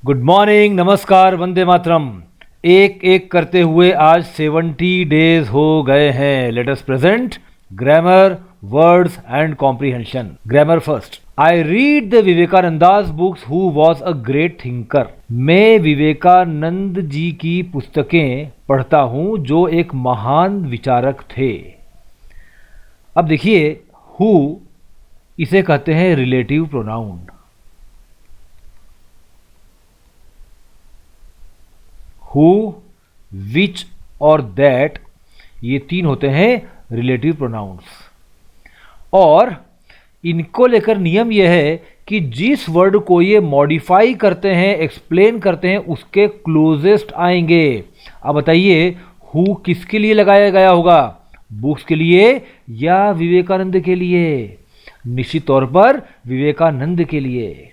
Good morning, नमस्कार, वंदे मातरम। एक एक करते हुए आज 70 डेज हो गए हैं। Let us present grammar, words and comprehension. Grammar first. I read the Vivekananda's books who was a great thinker. मैं विवेकानंद जी की पुस्तकें पढ़ता हूं जो एक महान विचारक थे। अब देखिए, हु इसे कहते हैं रिलेटिव प्रोनाउन। हु, विच और दैट, ये तीन होते हैं रिलेटिव प्रोनाउंस। और इनको लेकर नियम यह है कि जिस वर्ड को ये मॉडिफाई करते हैं, एक्सप्लेन करते हैं, उसके क्लोजेस्ट आएंगे। अब बताइए, हु किसके लिए लगाया गया होगा? बुक्स के लिए या विवेकानंद के लिए? निश्चित तौर पर विवेकानंद के लिए।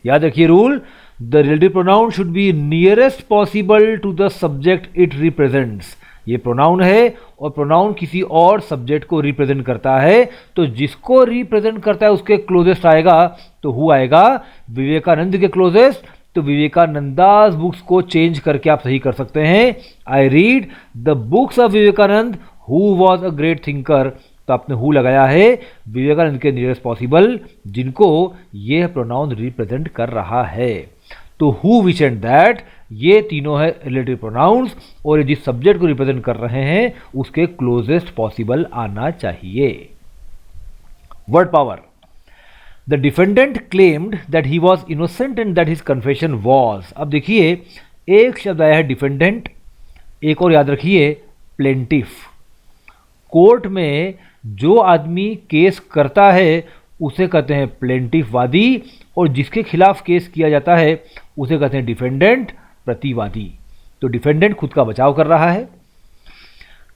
याद रखिए rule, the relative pronoun should be nearest possible to the subject it represents. ये प्रोनाउन है और प्रोनाउन किसी और सब्जेक्ट को रिप्रेजेंट करता है, तो जिसको रिप्रेजेंट करता है उसके क्लोजेस्ट आएगा। तो हु आएगा विवेकानंद के क्लोजेस्ट। तो विवेकानंदास बुक्स को चेंज करके आप सही कर सकते हैं। I read the books of Vivekananda who was a great thinker. तो आपने हु लगाया है विवेकानंद के नियरेस्ट पॉसिबल, जिनको यह प्रोनाउन रिप्रेजेंट कर रहा है। तो हु, विच एंड दैट, ये तीनों है रिलेटिव प्रोनाउंस, और ये जिस सब्जेक्ट को रिप्रेजेंट कर रहे हैं उसके क्लोजेस्ट पॉसिबल आना चाहिए। Word power. The defendant claimed that he was innocent and that his confession was. अब देखिए, एक शब्द आया है डिफेंडेंट, एक और याद रखिए प्लेंटिफ। कोर्ट में जो आदमी केस करता है उसे कहते हैं प्लेंटिफ वादी, और जिसके खिलाफ केस किया जाता है उसे कहते हैं डिफेंडेंट प्रतिवादी। तो डिफेंडेंट खुद का बचाव कर रहा है।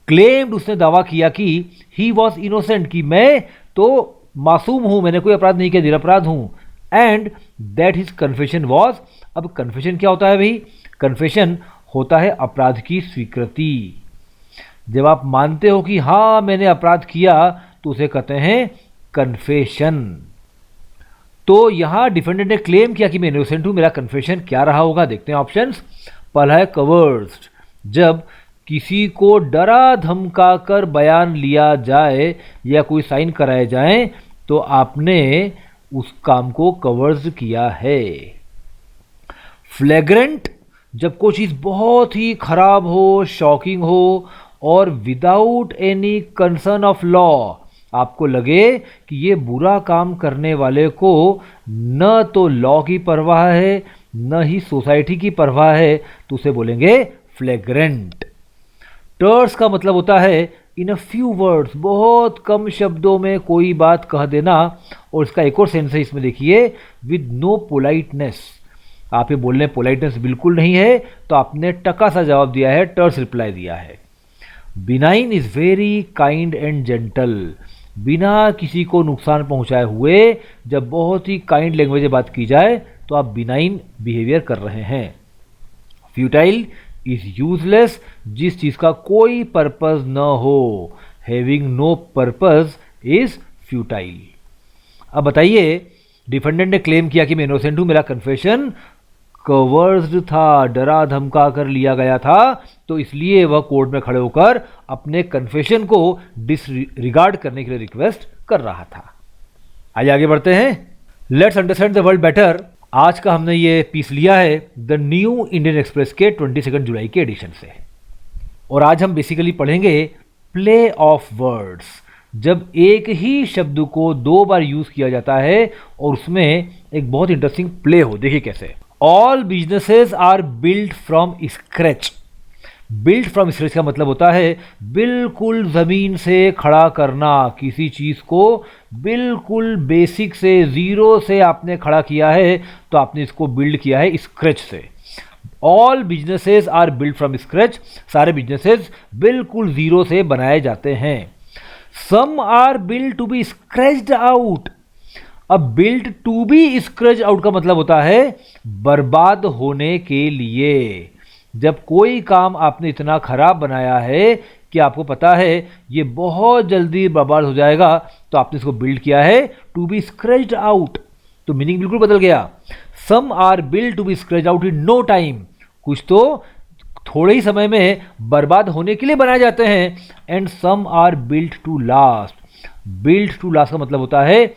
क्लेम्ड, उसने दावा किया कि ही वॉज इनोसेंट, कि मैं तो मासूम हूं, मैंने कोई अपराध नहीं किया, निरपराध हूं। And that his confession was. अब कन्फेशन क्या होता है भाई? कन्फेशन होता है अपराध की स्वीकृति। जब आप मानते हो कि हाँ मैंने अपराध किया, तो उसे कहते हैं कन्फेशन। तो यहां डिफेंडेंट ने क्लेम किया कि मैं इनोसेंट हूं, मेरा कन्फेशन क्या रहा होगा? देखते हैं ऑप्शंस। पहला है कवर्स्ड, जब किसी को डरा धमका कर बयान लिया जाए या कोई साइन कराए जाए तो आपने उस काम को कवर्स्ड किया है। फ्लैग्रेंट, जब कोई चीज बहुत ही खराब हो, शॉकिंग हो, और without any concern of law आपको लगे कि ये बुरा काम करने वाले को न तो लॉ की परवाह है न ही सोसाइटी की परवाह है, तो उसे बोलेंगे फ्लैग्रेंट। टर्स का मतलब होता है इन अ फ्यू वर्ड्स, बहुत कम शब्दों में कोई बात कह देना। और इसका एक और सेंस है, इसमें देखिए, विद नो पोलाइटनेस। आप ये बोल रहे हैं पोलाइटनेस बिल्कुल नहीं है, तो आपने टका सा जवाब दिया है, टर्स रिप्लाई दिया है। Benign is very kind and gentle, बिना किसी को नुकसान पहुंचाए हुए जब बहुत ही काइंड लैंग्वेज में बात की जाए तो आप बिनाइन बिहेवियर कर रहे हैं। फ्यूटाइल इज यूजलेस, जिस चीज का कोई पर्पस न हो। Having no purpose is futile. अब बताइए, डिफेंडेंट ने क्लेम किया कि मैं इनोसेंट हूं, मेरा कन्फेशन कवर्स्ड था, डरा धमका कर लिया गया था, तो इसलिए वह कोर्ट में खड़े होकर अपने कन्फेशन को डिसरिगार्ड करने के लिए रिक्वेस्ट कर रहा था। आइए आगे बढ़ते हैं। Let's understand the world better. आज का हमने ये पीस लिया है द न्यू इंडियन एक्सप्रेस के 22 जुलाई के एडिशन से, और आज हम बेसिकली पढ़ेंगे प्ले ऑफ वर्ड्स। जब एक ही शब्द को दो बार यूज किया जाता है और उसमें एक बहुत इंटरेस्टिंग प्ले हो। देखिए कैसे। All businesses are built from scratch. Built from scratch का मतलब होता है बिल्कुल जमीन से खड़ा करना। किसी चीज को बिल्कुल बेसिक से, जीरो से आपने खड़ा किया है, तो आपने इसको बिल्ड किया है स्क्रैच से। All businesses are built from scratch, सारे बिजनेसेस बिल्कुल जीरो से बनाए जाते हैं। Some are built to be scratched out. अब built to be scratch out का मतलब होता है बर्बाद होने के लिए। जब कोई काम आपने इतना खराब बनाया है कि आपको पता है ये बहुत जल्दी बर्बाद हो जाएगा, तो आपने इसको बिल्ड किया है टू बी स्क्रैच्ड आउट। तो मीनिंग बिल्कुल बदल गया। Some are build to be scratch out in no time, कुछ तो थोड़े ही समय में बर्बाद होने के लिए बनाए जाते हैं, and some are build to last. Build to last का मतलब होता है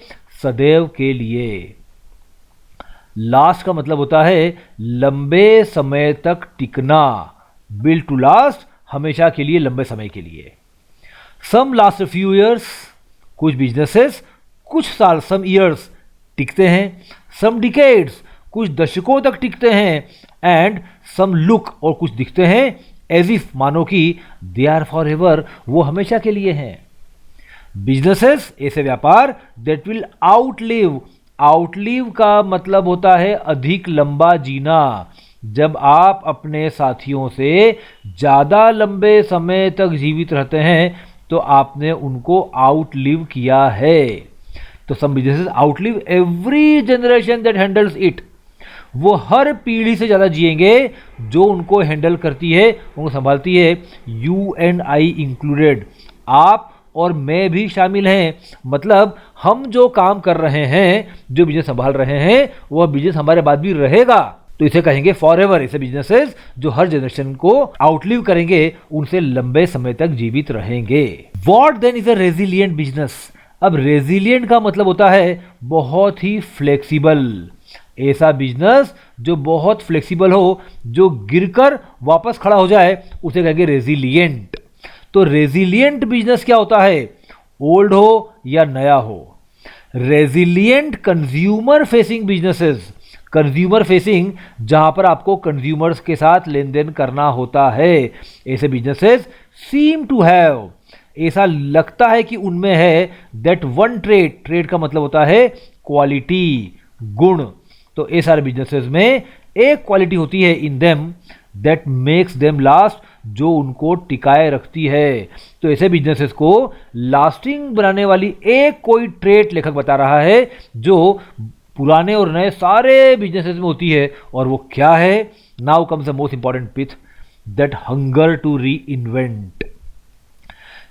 सदैव के लिए, लास्ट का मतलब होता है लंबे समय तक टिकना। बिल्ड टू लास्ट हमेशा के लिए, लंबे समय के लिए। सम लास्ट फ्यू ईयर्स, कुछ बिजनेसेस कुछ साल, सम ईयर्स टिकते हैं। सम डिकेड्स, कुछ दशकों तक टिकते हैं। एंड सम लुक, और कुछ दिखते हैं एज इफ, मानो कि दे आर फॉर एवर, वो हमेशा के लिए हैं। बिजनेसेस, ऐसे व्यापार दैट विल आउटलिव, आउटलिव का मतलब होता है अधिक लंबा जीना। जब आप अपने साथियों से ज़्यादा लंबे समय तक जीवित रहते हैं तो आपने उनको आउटलिव किया है। तो some businesses outlive every generation that handles it, वो हर पीढ़ी से ज़्यादा जिएंगे जो उनको हैंडल करती है, उनको संभालती है, यू एंड आई इंक्लूडेड, आप और मैं भी शामिल हैं। मतलब हम जो काम कर रहे हैं, जो बिजनेस संभाल रहे हैं, वह बिजनेस हमारे बाद भी रहेगा, तो इसे कहेंगे फॉर एवर। ऐसे बिजनेसेस जो हर जनरेशन को आउटलिव करेंगे, उनसे लंबे समय तक जीवित रहेंगे। What then is a resilient business? अब रेजिलिएंट का मतलब होता है बहुत ही फ्लेक्सिबल, ऐसा बिजनेस जो बहुत फ्लेक्सिबल हो, जो गिरकर वापस खड़ा हो जाए, उसे कहेंगे रेजिलिएंट। तो रेजिलिएंट बिजनेस क्या होता है? ओल्ड हो या नया हो। Resilient consumer facing businesses, consumer facing जहां पर आपको कंज्यूमर्स के साथ लेन देन करना होता है, ऐसे बिजनेसेस सीम टू हैव, ऐसा लगता है कि उनमें है दैट वन ट्रेड, ट्रेड का मतलब होता है क्वालिटी, गुण। तो ऐसे सारे बिजनेसेस में एक क्वालिटी होती है in them that makes them last, जो उनको टिकाए रखती है। तो ऐसे बिजनेसेस को लास्टिंग बनाने वाली एक कोई ट्रेट लेखक बता रहा है जो पुराने और नए सारे बिजनेसेस में होती है, और वो क्या है? Now comes the most important pith, that hunger to reinvent.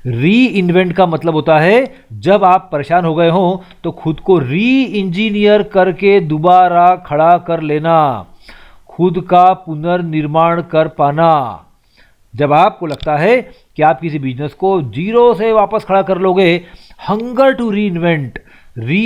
Reinvent का मतलब होता है जब आप परेशान हो गए हो तो खुद को री इंजीनियर करके दोबारा खड़ा कर लेना, खुद का पुनर्निर्माण कर पाना। जब आपको लगता है कि आप किसी बिजनेस को जीरो से वापस खड़ा कर लोगे, हंगर टू री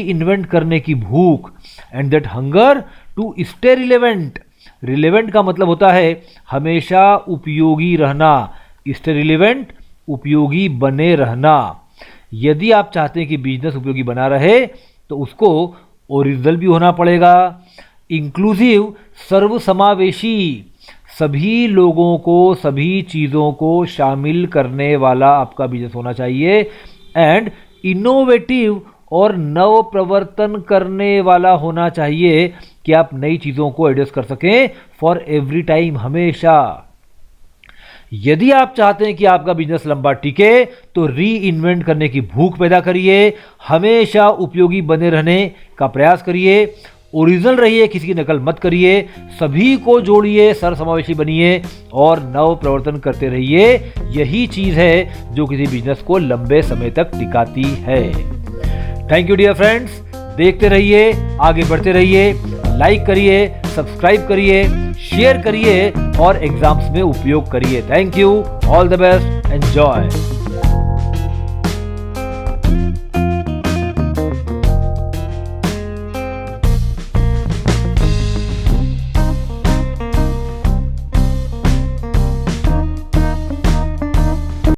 इन्वेंट करने की भूख, and that hunger to stay relevant. Relevant का मतलब होता है हमेशा उपयोगी रहना, स्टे रिलेवेंट उपयोगी बने रहना। यदि आप चाहते हैं कि बिजनेस उपयोगी बना रहे तो उसको ओरिजिनल भी होना पड़ेगा, इंक्लूसिव, सर्वसमावेशी, सभी लोगों को, सभी चीज़ों को शामिल करने वाला आपका बिजनेस होना चाहिए, एंड इनोवेटिव, और नव प्रवर्तन करने वाला होना चाहिए कि आप नई चीज़ों को एडजस्ट कर सकें फॉर एवरी टाइम, हमेशा। यदि आप चाहते हैं कि आपका बिजनेस लंबा टिके तो री इन्वेंट करने की भूख पैदा करिए, हमेशा उपयोगी बने रहने का प्रयास करिए, ओरिजिनल रहिए, किसी की नकल मत करिए, सभी को जोड़िए, सर्वसमावेशी बनिए और नव प्रवर्तन करते रहिए। यही चीज़ है जो किसी बिजनेस को लंबे समय तक टिकाती है। थैंक यू डियर फ्रेंड्स, देखते रहिए, आगे बढ़ते रहिए, लाइक करिए, सब्सक्राइब करिए, शेयर करिए और एग्जाम्स में उपयोग करिए। Thank you, all the best, enjoy.